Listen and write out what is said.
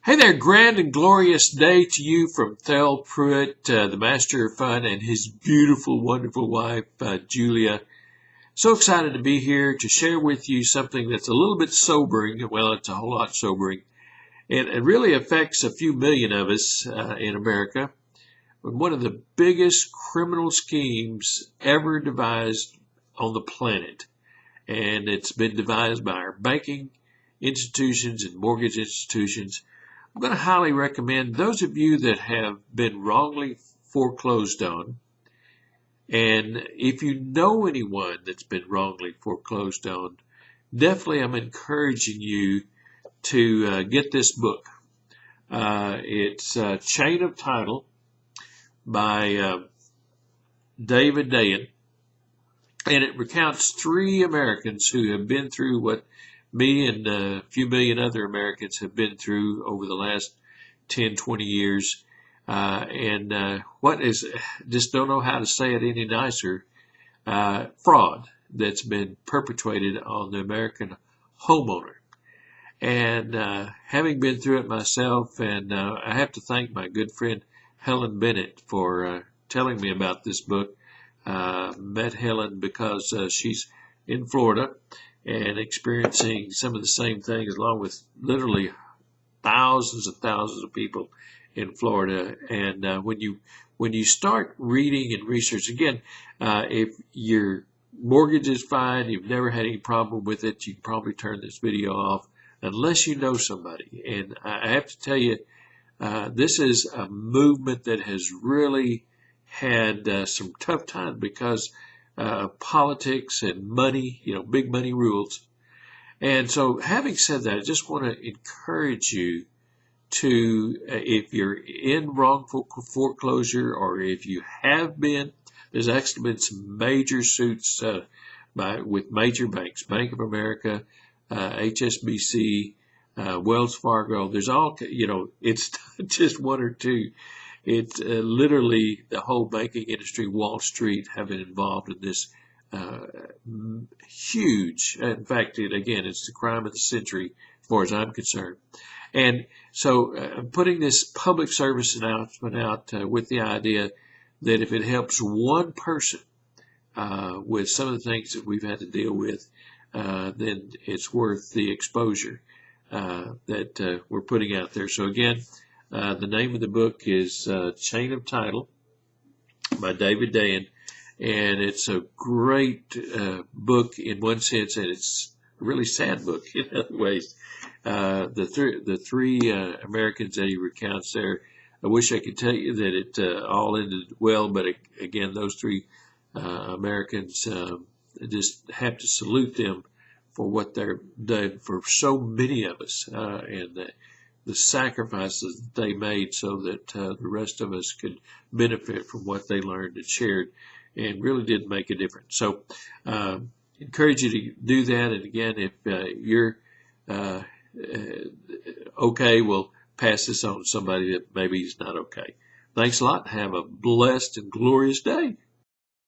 Hey there, grand and glorious day to you from Thel Pruitt, the Master of Fun, and his beautiful, wonderful wife, Julia. So excited to be here to share with you something that's a little bit sobering. Well, it's a whole lot sobering. And it really affects a few million of us in America. One of the biggest criminal schemes ever devised on the planet. And it's been devised by our banking institutions and mortgage institutions. I'm going to highly recommend those of you that have been wrongly foreclosed on, and if you know anyone that's been wrongly foreclosed on, definitely I'm encouraging you to get this book. It's Chain of Title by David Dayen, and it recounts 3 Americans who have been through what me and a few million other Americans have been through over the last 10, 20 years. What is, just don't know how to say it any nicer, fraud that's been perpetrated on the American homeowner. And having been through it myself, and I have to thank my good friend Helen Bennett for telling me about this book. Met Helen because she's in Florida and experiencing some of the same things along with literally thousands and thousands of people in Florida. And when you start reading and research, again, if your mortgage is fine, you've never had any problem with it, you can probably turn this video off unless you know somebody. And I have to tell you, this is a movement that has really had some tough times because politics and money, big money rules. And so having said that, I just want to encourage you to, if you're in wrongful foreclosure or if you have been, there's actually been some major suits with major banks, Bank of America, HSBC, Wells Fargo. There's all, it's not just one or two. It's literally the whole banking industry, Wall Street, have been involved in this huge. In fact, it's the crime of the century as far as I'm concerned. And so I'm putting this public service announcement out with the idea that if it helps one person with some of the things that we've had to deal with, then it's worth the exposure that we're putting out there. So again, the name of the book is Chain of Title by David Dayen, and it's a great book in one sense, and it's a really sad book in other ways. The three Americans that he recounts there, I wish I could tell you that it all ended well, but again, those 3 Americans, just have to salute them for what they've done for so many of us, and the sacrifices that they made so that the rest of us could benefit from what they learned and shared, and really did make a difference. So encourage you to do that. And again, if you're okay, we'll pass this on to somebody that maybe is not okay. Thanks a lot. Have a blessed and glorious day.